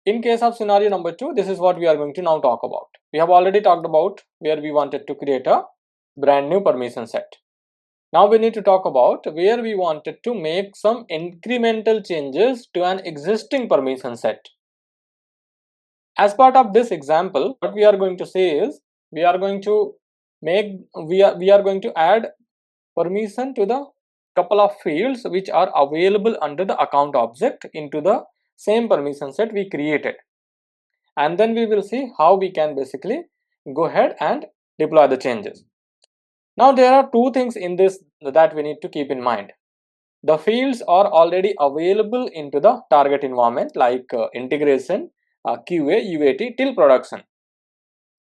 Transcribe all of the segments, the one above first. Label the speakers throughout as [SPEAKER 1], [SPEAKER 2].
[SPEAKER 1] In case of scenario number 2, this is what we are going to now talk about. We have already talked about where we wanted to create a brand new permission set. Now we need to talk about where we wanted to make some incremental changes to an existing permission set. As part of this example, what we are going to say is we are going to add permission to the couple of fields which are available under the account object into the same permission set we created, and then we will see how we can basically go ahead and deploy the changes. Now there are two things in this that we need to keep in mind. The fields are already available into the target environment like integration, QA, UAT till production.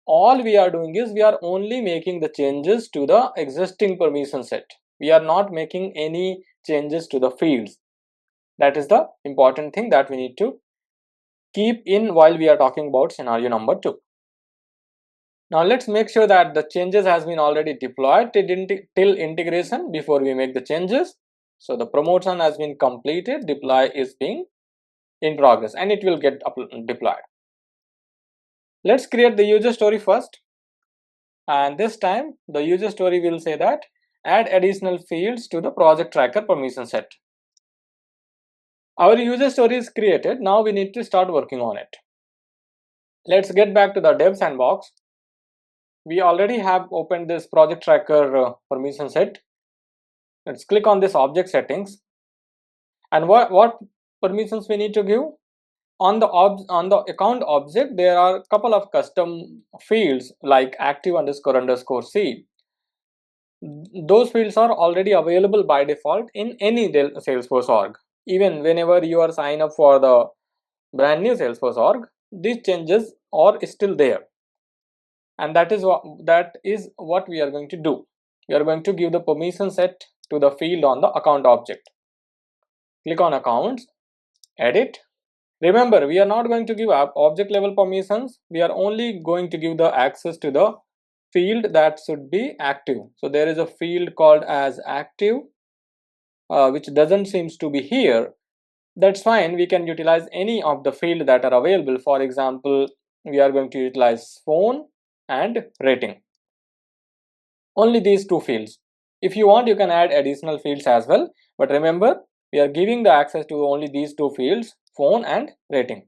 [SPEAKER 1] All we are doing is we are only making the changes to the existing permission set. We are not making any changes to the fields. That is the important thing that we need to keep in while we are talking about scenario number 2. Now let's make sure that the changes has been already deployed till integration before we make the changes. So the promotion has been completed, deploy is being in progress, and it will get deployed. Let's create the user story first, and this time the user story will say that add additional fields to the project tracker permission set. Our user story is created. Now we need to start working on it. Let's get back to the dev sandbox. We already have opened this project tracker permission set. Let's click on this object settings, and what permissions we need to give. On the account object, there are a couple of custom fields like active__c. Those fields are already available by default in any Salesforce org. Even whenever you are sign up for the brand new Salesforce org, these changes are still there, and that is what we are going to do. We are going to give the permission set to the field on the account object. Click on accounts, edit. Remember, we are not going to give object level permissions. We are only going to give the access to the field that should be active. So there is a field called as active, which doesn't seems to be here. That's fine. We can utilize any of the field that are available. For example, we are going to utilize phone and rating. Only these two fields. If you want, you can add additional fields as well. But remember, we are giving the access to only these two fields, phone and rating.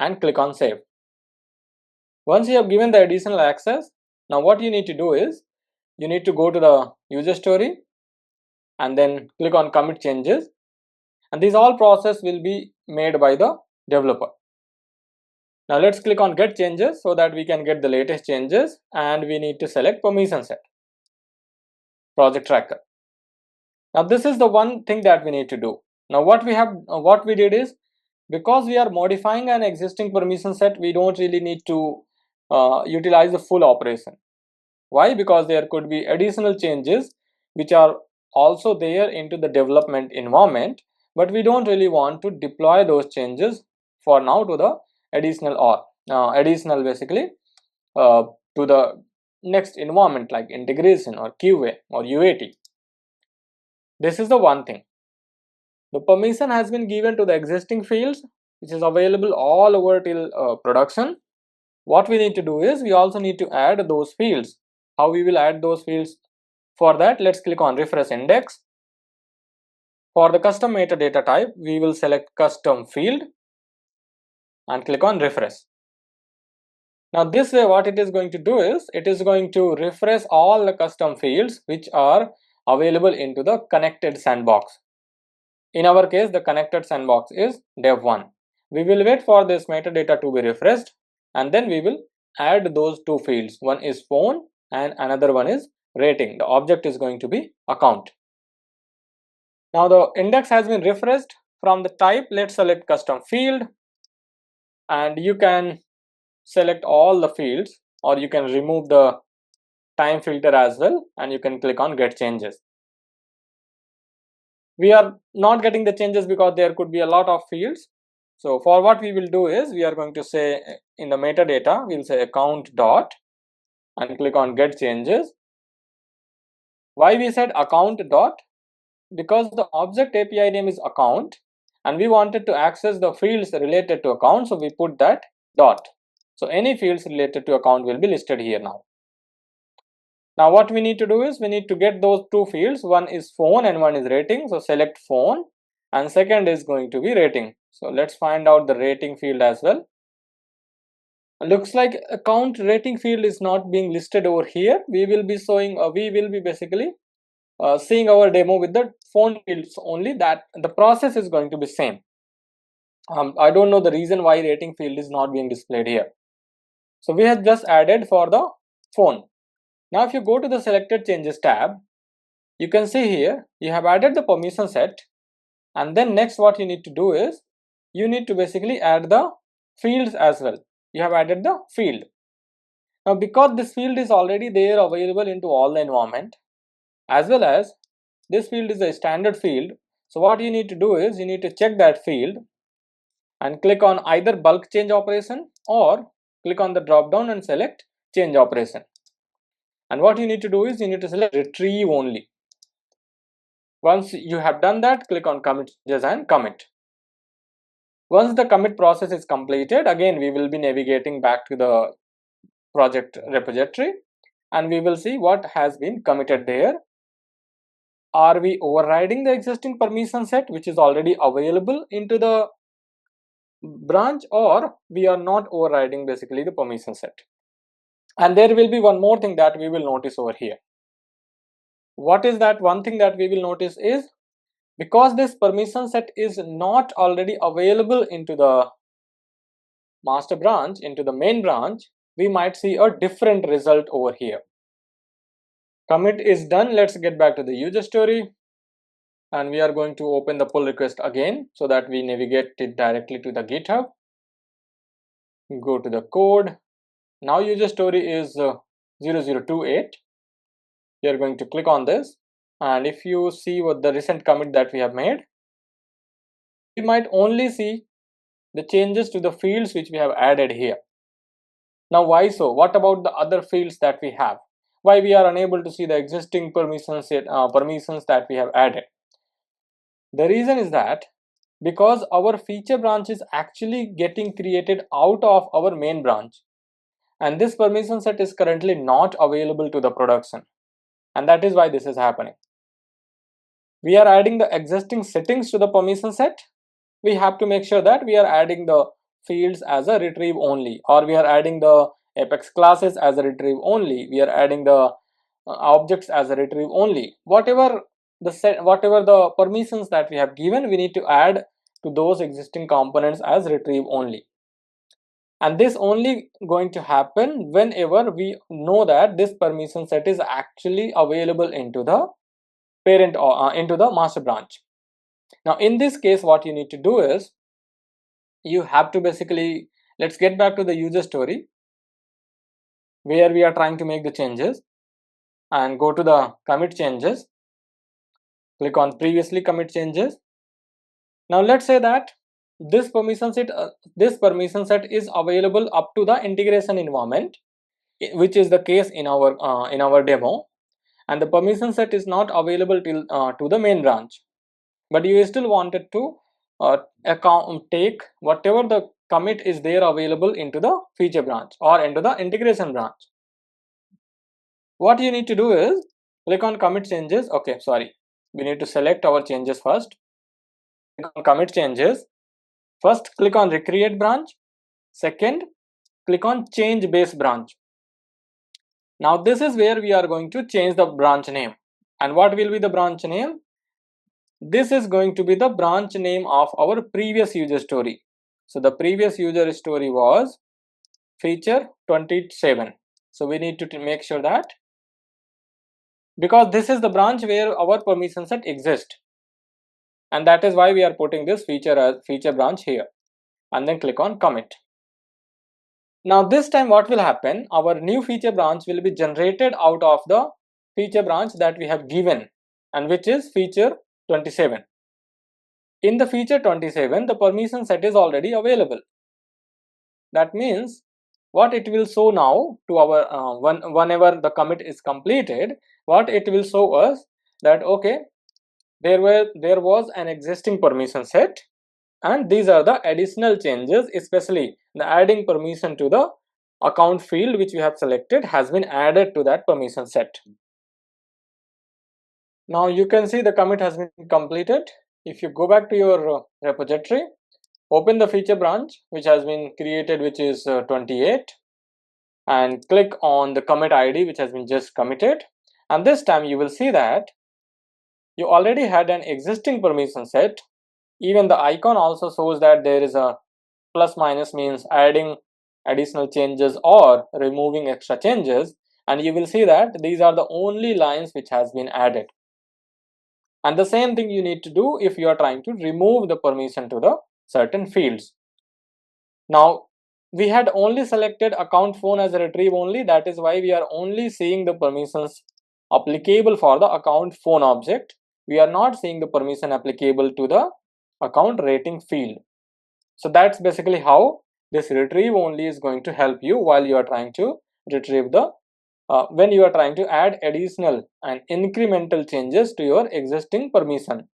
[SPEAKER 1] And click on save. Once you have given the additional access, now what you need to do is you need to go to the user story and then click on commit changes, and these all process will be made by the developer. Now let's click on get changes so that we can get the latest changes, and we need to select permission set, project tracker. Now this is the one thing that we need to do. Now what we did is, because we are modifying an existing permission set, we don't really need to utilize the full operation. Why? Because there could be additional changes which are also there into the development environment, but we don't really want to deploy those changes for now to the additional basically to the next environment like integration or QA or UAT. This is the one thing. The permission has been given to the existing fields, which is available all over till production. What we need to do is we also need to add those fields. How we will add those fields? For that, let's click on refresh index. For the custom metadata type, we will select custom field and click on refresh. Now this way what it is going to do is it is going to refresh all the custom fields which are available into the connected sandbox. In our case, the connected sandbox is dev1. We will wait for this metadata to be refreshed, and then we will add those two fields. One is phone and another one is rating. The object is going to be account. Now the index has been refreshed. From the type, let's select custom field, and you can select all the fields, or you can remove the time filter as well, and you can click on get changes. We are not getting the changes because there could be a lot of fields. So for what we will do is we are going to say in the metadata, we will say account dot and click on get changes. Why we said account dot? Because the object API name is account, and we wanted to access the fields related to account, so we put that dot. So any fields related to account will be listed here now. Now what we need to do is we need to get those two fields, one is phone and one is rating. So select phone, and second is going to be rating. So let's find out the rating field as well. Looks like account rating field is not being listed over here. We will be showing we will be basically seeing our demo with the phone fields only. That the process is going to be same. I don't know the reason why rating field is not being displayed here. So we have just added for the phone. Now if you go to the selected changes tab, you can see here you have added the permission set, and then next what you need to do is you need to basically add the fields as well. You have added the field. Now because this field is already there available into all the environment, as well as this field is a standard field, so what you need to do is you need to check that field and click on either bulk change operation or click on the drop down and select change operation. And what you need to do is you need to select retrieve only. Once you have done that, click on commit changes and commit. Once the commit process is completed, again we will be navigating back to the project repository and we will see what has been committed there. Are we overriding the existing permission set which is already available into the branch, or we are not overriding basically the permission set? And there will be one more thing that we will notice over here. What is that one thing that we will notice is, because this permission set is not already available into the master branch, into the main branch, we might see a different result over here. Commit is done. Let's get back to the user story, and we are going to open the pull request again so that we navigate it directly to the GitHub. Go to the code. Now user story is 0028. We are going to click on this, and if you see what the recent commit that we have made, we might only see the changes to the fields which we have added here. Now why so? What about the other fields that we have? Why we are unable to see the existing permissions that we have added? The reason is that because our feature branch is actually getting created out of our main branch, and this permission set is currently not available to the production, and that is why this is happening. We are adding the existing settings to the permission set. We have to make sure that we are adding the fields as a retrieve only, or we are adding the Apex classes as a retrieve only, we are adding the objects as a retrieve only. Whatever the permissions that we have given, we need to add to those existing components as retrieve only. And this only going to happen whenever we know that this permission set is actually available into the parent or into the master branch. Now in this case, what you need to do is you have to basically, let's get back to the user story where we are trying to make the changes, and go to the commit changes, click on previously commit changes. Now let's say that this permission set is available up to the integration environment, which is the case in our demo, and the permission set is not available till to the main branch, but you still wanted to take whatever the commit is there available into the feature branch or into the integration branch. What you need to do is click on commit changes. Okay, sorry, we need to select our changes first. Click on commit changes. First click on recreate branch. Second, click on change base branch. Now this is where we are going to change the branch name. And what will be the branch name? This is going to be the branch name of our previous user story. So the previous user story was feature 27. So we need to make sure that, because this is the branch where our permission set exists, and that is why we are putting this feature as feature branch here, and then click on commit. Now this time what will happen, our new feature branch will be generated out of the feature branch that we have given, and which is feature 27. In the feature 27, the permission set is already available. That means what it will show now to our whenever the commit is completed, what it will show us that okay, there was an existing permission set, and these are the additional changes, especially the adding permission to the account field which we have selected has been added to that permission set. Now you can see the commit has been completed. If you go back to your repository, open the feature branch which has been created, which is 28, and click on the commit ID which has been just committed, and this time you will see that you already had an existing permission set. Even the icon also shows that there is a plus minus, means adding additional changes or removing extra changes, and you will see that these are the only lines which has been added. And the same thing you need to do if you are trying to remove the permission to the certain fields. Now we had only selected account phone as a retrieve only, that is why we are only seeing the permissions applicable for the account phone object. We are not seeing the permission applicable to the account rating field. So that's basically how this retrieve only is going to help you while you are trying to retrieve the when you are trying to add additional and incremental changes to your existing permission.